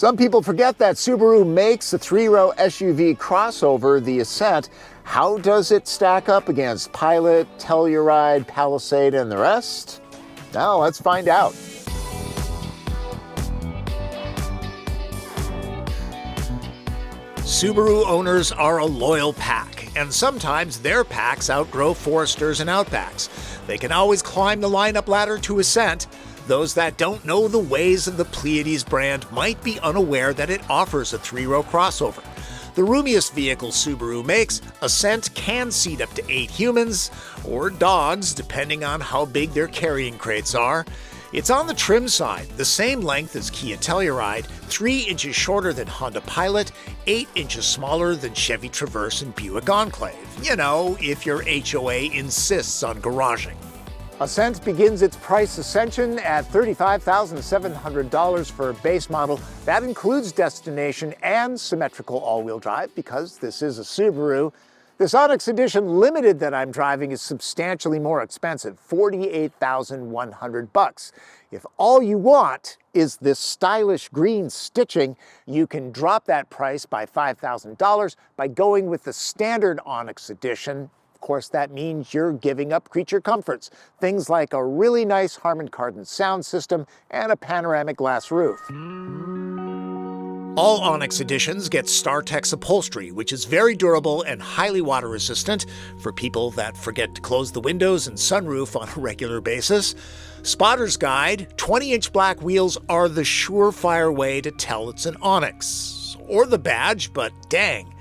Some people forget that Subaru makes a three-row SUV crossover, the Ascent. How does it stack up against Pilot, Telluride, Palisade, and the rest? Now let's find out. Subaru owners are a loyal pack, and sometimes their packs outgrow Foresters and Outbacks. They can always climb the lineup ladder to Ascent. Those that don't know the ways of the Pleiades brand might be unaware that it offers a three-row crossover. The roomiest vehicle Subaru makes, Ascent can seat up to 8 humans, or dogs, depending on how big their carrying crates are. It's on the trim side, the same length as Kia Telluride, 3 inches shorter than Honda Pilot, 8 inches smaller than Chevy Traverse and Buick Enclave. You know, if your HOA insists on garaging. Ascent begins its price ascension at $35,700 for a base model. That includes destination and symmetrical all-wheel drive because this is a Subaru. This Onyx Edition Limited that I'm driving is substantially more expensive, $48,100. If all you want is this stylish green stitching, you can drop that price by $5,000 by going with the standard Onyx Edition. Of course, that means you're giving up creature comforts, things like a really nice Harman Kardon sound system and a panoramic glass roof. All Onyx Editions get StarTex upholstery, which is very durable and highly water resistant for people that forget to close the windows and sunroof on a regular basis. Spotter's Guide, 20-inch black wheels are the surefire way to tell it's an Onyx. Or the badge, but dang,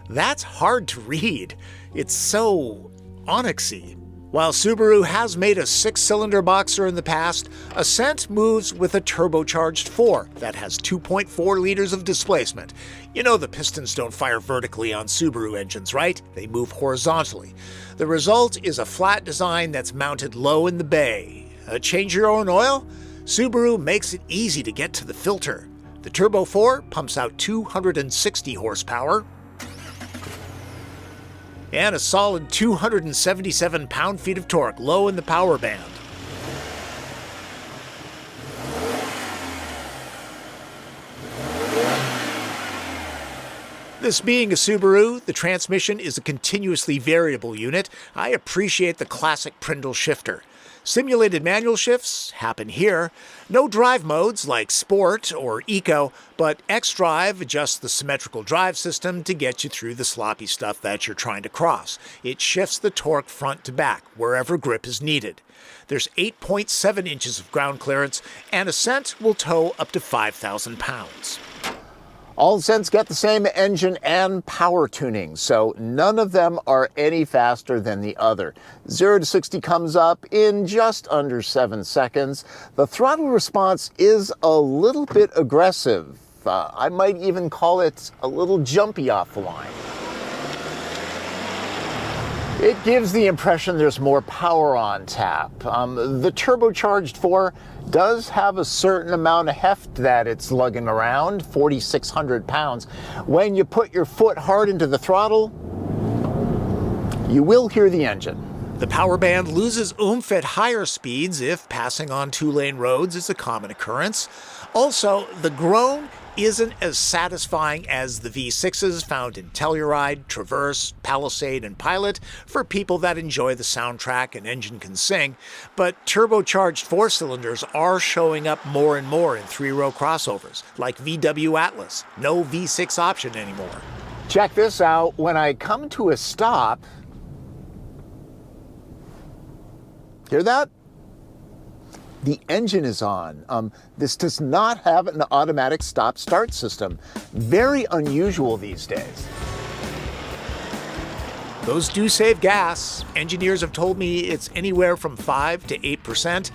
that's hard to read. It's so Onyxy. While Subaru has made a 6-cylinder boxer in the past, Ascent moves with a turbocharged 4 that has 2.4 liters of displacement. You know the pistons don't fire vertically on Subaru engines, right? They move horizontally. The result is a flat design that's mounted low in the bay. Change your own oil? Subaru makes it easy to get to the filter. The Turbo 4 pumps out 260 horsepower, and a solid 277 pound-feet of torque low in the power band. This being a Subaru, the transmission is a continuously variable unit. I appreciate the classic Prindle shifter. Simulated manual shifts happen here. No drive modes like Sport or Eco, but X-Drive adjusts the symmetrical drive system to get you through the sloppy stuff that you're trying to cross. It shifts the torque front to back, wherever grip is needed. There's 8.7 inches of ground clearance, and Ascent will tow up to 5,000 pounds. All Ascents get the same engine and power tuning, so none of them are any faster than the other. 0 to 60 comes up in just under 7 seconds. The throttle response is a little bit aggressive. I might even call it a little jumpy off the line. It gives the impression there's more power on tap. The turbocharged 4 does have a certain amount of heft that it's lugging around, 4,600 pounds. When you put your foot hard into the throttle, you will hear the engine. The power band loses oomph at higher speeds if passing on 2-lane roads is a common occurrence. Also, the groan isn't as satisfying as the V6s found in Telluride, Traverse, Palisade, and Pilot for people that enjoy the soundtrack and engine can sing, but turbocharged 4-cylinders are showing up more and more in 3-row crossovers, like VW Atlas. No V6 option anymore. Check this out. When I come to a stop, hear that? The engine is on. This does not have an automatic stop-start system. Very unusual these days. Those do save gas. Engineers have told me it's anywhere from 5 to 8%.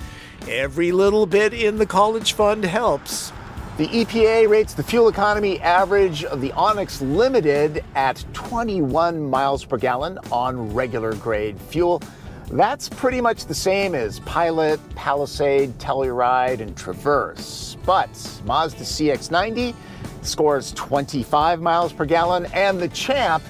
Every little bit in the college fund helps. The EPA rates the fuel economy average of the Onyx Limited at 21 miles per gallon on regular grade fuel. That's pretty much the same as Pilot, Palisade, Telluride, and Traverse. But Mazda CX-90 scores 25 miles per gallon, and the champ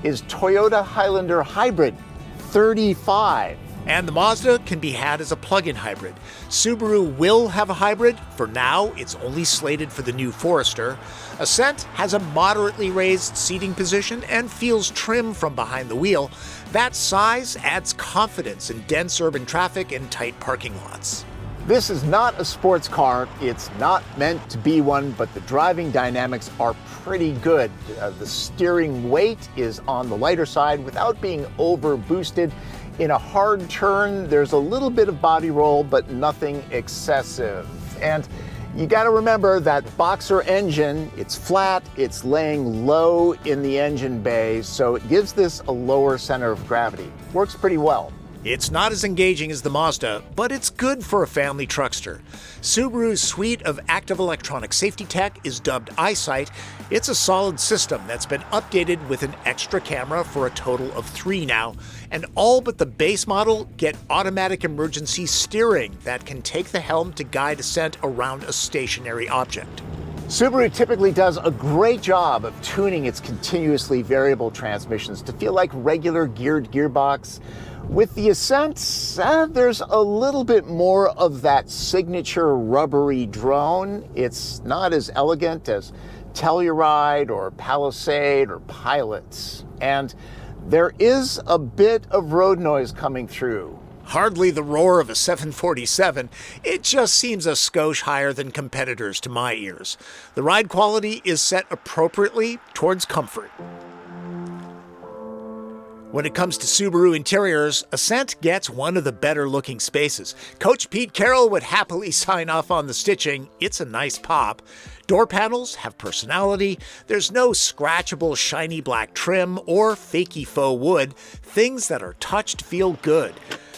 is Toyota Highlander Hybrid, 35. And the Mazda can be had as a plug-in hybrid. Subaru will have a hybrid. For now, it's only slated for the new Forester. Ascent has a moderately raised seating position and feels trim from behind the wheel. That size adds confidence in dense urban traffic and tight parking lots. This is not a sports car. It's not meant to be one, but the driving dynamics are pretty good. The steering weight is on the lighter side without being over boosted. In a hard turn, there's a little bit of body roll, but nothing excessive. And you got to remember that boxer engine, it's flat, it's laying low in the engine bay, so it gives this a lower center of gravity. Works pretty well. It's not as engaging as the Mazda, but it's good for a family truckster. Subaru's suite of active electronic safety tech is dubbed EyeSight. It's a solid system that's been updated with an extra camera for a total of 3 now, and all but the base model get automatic emergency steering that can take the helm to guide Ascent around a stationary object. Subaru typically does a great job of tuning its continuously variable transmissions to feel like regular geared gearbox. With the Ascent, there's a little bit more of that signature rubbery drone. It's not as elegant as Telluride or Palisade or Pilot. And there is a bit of road noise coming through. Hardly the roar of a 747, it just seems a skosh higher than competitors to my ears. The ride quality is set appropriately towards comfort. When it comes to Subaru interiors, Ascent gets one of the better looking spaces. Coach Pete Carroll would happily sign off on the stitching. It's a nice pop. Door panels have personality. There's no scratchable shiny black trim or fakey faux wood. Things that are touched feel good.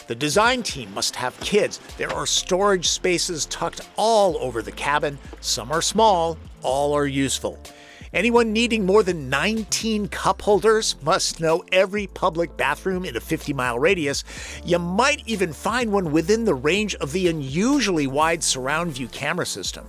The design team must have kids. There are storage spaces tucked all over the cabin. Some are small, all are useful. Anyone needing more than 19 cup holders must know every public bathroom in a 50-mile radius. You might even find one within the range of the unusually wide surround view camera system.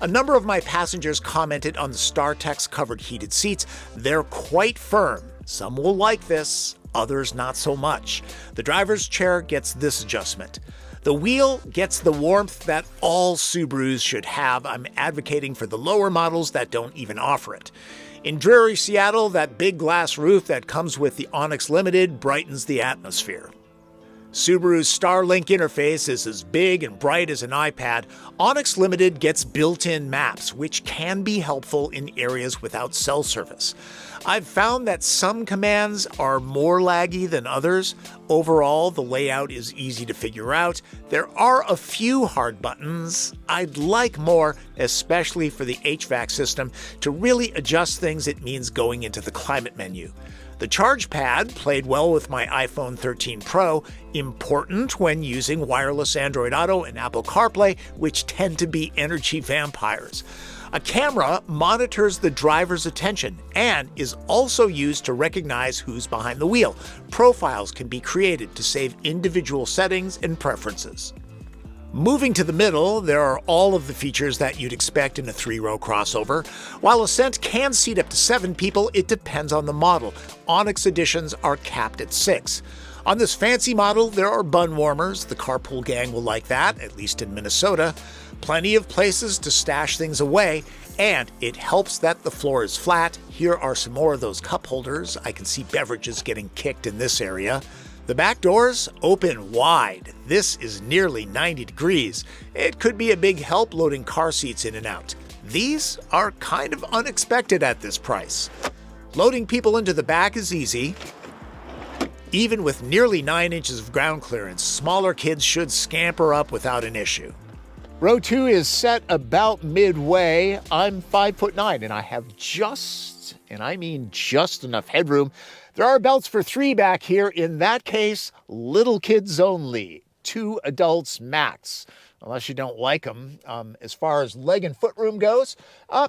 A number of my passengers commented on the StarTex covered heated seats. They're quite firm. Some will like this, others not so much. The driver's chair gets this adjustment. The wheel gets the warmth that all Subarus should have. I'm advocating for the lower models that don't even offer it. In dreary Seattle, that big glass roof that comes with the Onyx Limited brightens the atmosphere. Subaru's Starlink interface is as big and bright as an iPad. Onyx Limited gets built-in maps, which can be helpful in areas without cell service. I've found that some commands are more laggy than others. Overall, the layout is easy to figure out. There are a few hard buttons. I'd like more, especially for the HVAC system. To really adjust things, it means going into the climate menu. The charge pad played well with my iPhone 13 Pro, important when using wireless Android Auto and Apple CarPlay, which tend to be energy vampires. A camera monitors the driver's attention and is also used to recognize who's behind the wheel. Profiles can be created to save individual settings and preferences. Moving to the middle, there are all of the features that you'd expect in a 3-row crossover. While Ascent can seat up to 7 people, it depends on the model. Onyx editions are capped at 6. On this fancy model, there are bun warmers. The carpool gang will like that, at least in Minnesota. Plenty of places to stash things away, and it helps that the floor is flat. Here are some more of those cup holders. I can see beverages getting kicked in this area. The back doors open wide. This is nearly 90 degrees. It could be a big help loading car seats in and out. These are kind of unexpected at this price. Loading people into the back is easy. Even with nearly 9 inches of ground clearance, smaller kids should scamper up without an issue. Row 2 is set about midway. I'm 5'9" and I have just, and I mean just enough headroom. There are belts for 3 back here. In that case, little kids only. 2 adults max, unless you don't like them. As far as leg and foot room goes,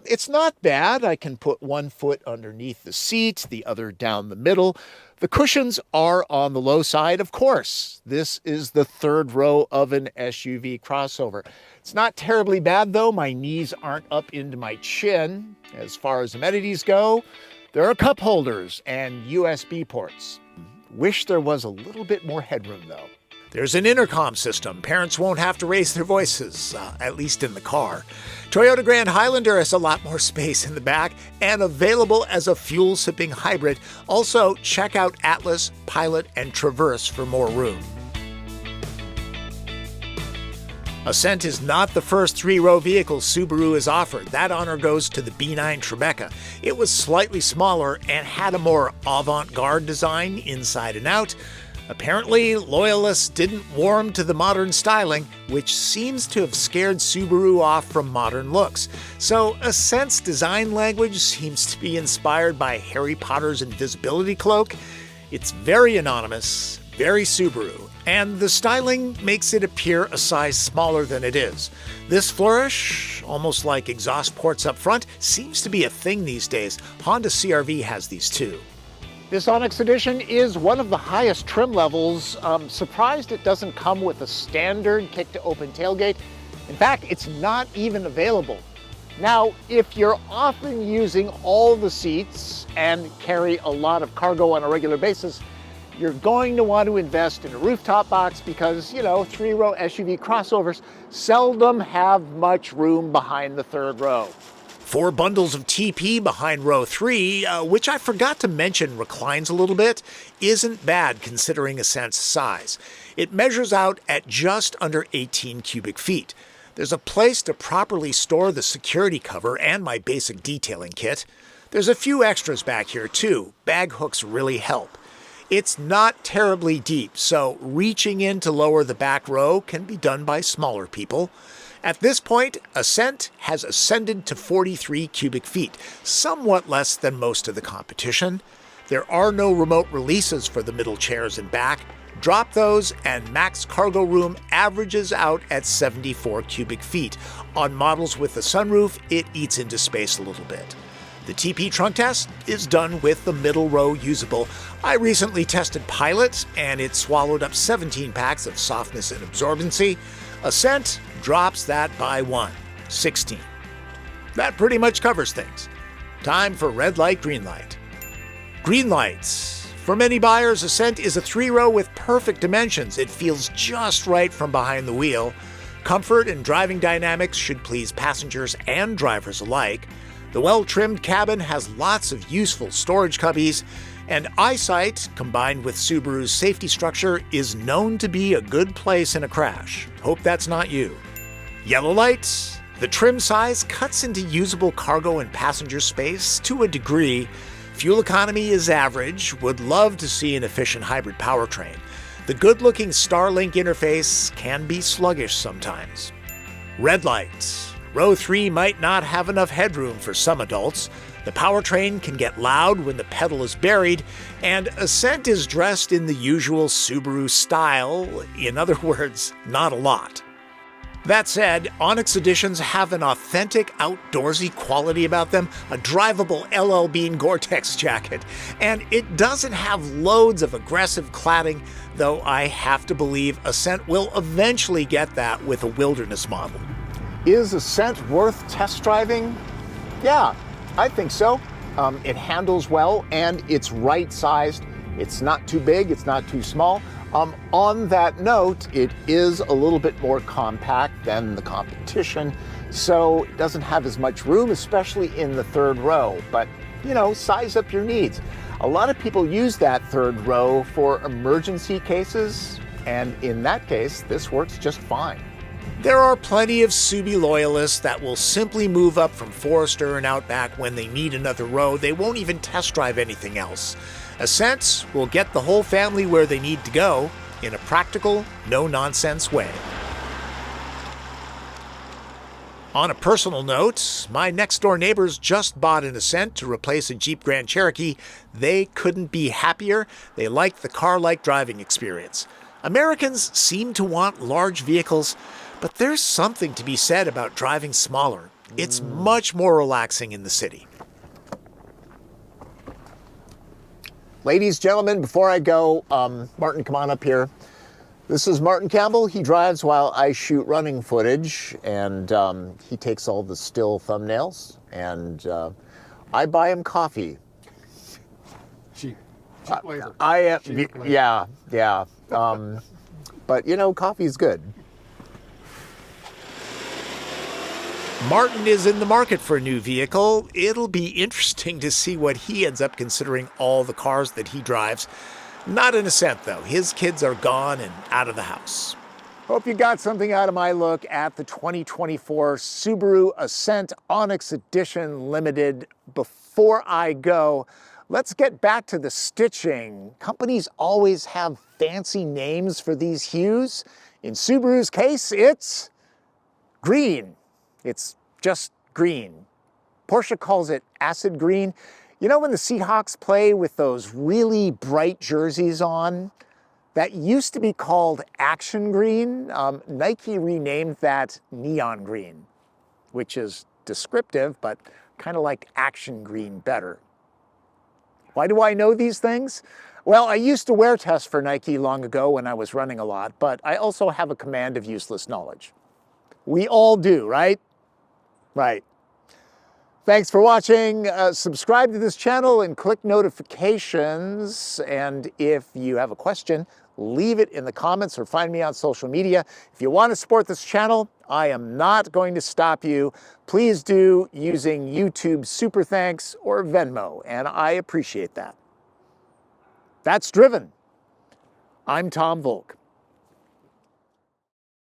it's not bad. I can put 1 foot underneath the seat, the other down the middle. The cushions are on the low side, of course. This is the 3rd row of an SUV crossover. It's not terribly bad, though. My knees aren't up into my chin. As far as amenities go, there are cup holders and USB ports. Wish there was a little bit more headroom, though. There's an intercom system. Parents won't have to raise their voices, at least in the car. Toyota Grand Highlander has a lot more space in the back and available as a fuel-sipping hybrid. Also, check out Atlas, Pilot, and Traverse for more room. Ascent is not the first three-row vehicle Subaru has offered. That honor goes to the B9 Tribeca. It was slightly smaller and had a more avant-garde design inside and out. Apparently, loyalists didn't warm to the modern styling, which seems to have scared Subaru off from modern looks. So Ascent's design language seems to be inspired by Harry Potter's invisibility cloak. It's very anonymous, very Subaru, and the styling makes it appear a size smaller than it is. This flourish, almost like exhaust ports up front, seems to be a thing these days. Honda CR-V has these too. This Onyx Edition is one of the highest trim levels. Surprised it doesn't come with a standard kick-to-open tailgate. In fact, it's not even available. Now, if you're often using all the seats and carry a lot of cargo on a regular basis, you're going to want to invest in a rooftop box because, three-row SUV crossovers seldom have much room behind the third row. 4 bundles of TP behind row 3, which I forgot to mention reclines a little bit, isn't bad considering Ascent's size. It measures out at just under 18 cubic feet. There's a place to properly store the security cover and my basic detailing kit. There's a few extras back here too. Bag hooks really help. It's not terribly deep, so reaching in to lower the back row can be done by smaller people. At this point, Ascent has ascended to 43 cubic feet, somewhat less than most of the competition. There are no remote releases for the middle chairs and back. Drop those and max cargo room averages out at 74 cubic feet. On models with the sunroof, it eats into space a little bit. The TP trunk test is done with the middle row usable. I recently tested Pilot, and it swallowed up 17 packs of softness and absorbency. Ascent drops that by 1, 16. That pretty much covers things. Time for red light, green light. Green lights. For many buyers, Ascent is a 3-row with perfect dimensions. It feels just right from behind the wheel. Comfort and driving dynamics should please passengers and drivers alike. The well-trimmed cabin has lots of useful storage cubbies, and eyesight, combined with Subaru's safety structure, is known to be a good place in a crash. Hope that's not you. Yellow lights. The trim size cuts into usable cargo and passenger space to a degree. Fuel economy is average. Would love to see an efficient hybrid powertrain. The good-looking Starlink interface can be sluggish sometimes. Red lights. Row 3 might not have enough headroom for some adults. The powertrain can get loud when the pedal is buried, and Ascent is dressed in the usual Subaru style. In other words, not a lot. That said, Onyx Editions have an authentic outdoorsy quality about them, a drivable LL Bean Gore-Tex jacket, and it doesn't have loads of aggressive cladding, though I have to believe Ascent will eventually get that with a wilderness model. Is Ascent worth test driving? Yeah, I think so. It handles well and it's right-sized. It's not too big, it's not too small. On that note, it is a little bit more compact than the competition, so it doesn't have as much room, especially in the third row. But, size up your needs. A lot of people use that third row for emergency cases, and in that case, this works just fine. There are plenty of Subi loyalists that will simply move up from Forester and Outback when they need another row. They won't even test drive anything else. Ascent will get the whole family where they need to go in a practical, no-nonsense way. On a personal note, my next-door neighbors just bought an Ascent to replace a Jeep Grand Cherokee. They couldn't be happier. They liked the car-like driving experience. Americans seem to want large vehicles, but there's something to be said about driving smaller. It's much more relaxing in the city. Ladies, gentlemen, before I go, Martin, come on up here. This is Martin Campbell. He drives while I shoot running footage, and he takes all the still thumbnails, and I buy him coffee. Cheap labor. Yeah. but you know, coffee's good. Martin is in the market for a new vehicle. It'll be interesting to see what he ends up considering all the cars that he drives. Not an Ascent, though. His kids are gone and out of the house. Hope you got something out of my look at the 2024 Subaru Ascent Onyx Edition Limited. Before I go, let's get back to the stitching. Companies always have fancy names for these hues. In Subaru's case, it's green. It's just green. Porsche calls it acid green. You know when the Seahawks play with those really bright jerseys on? That used to be called action green. Nike renamed that neon green, which is descriptive, but kind of like action green better. Why do I know these things? Well, I used to wear test for Nike long ago when I was running a lot, but I also have a command of useless knowledge. We all do, right? Right. Thanks for watching. Subscribe to this channel and click notifications. And if you have a question, leave it in the comments or find me on social media. If you want to support this channel, I am not going to stop you. Please do using YouTube Super Thanks or Venmo, and I appreciate that. That's Driven. I'm Tom Volk.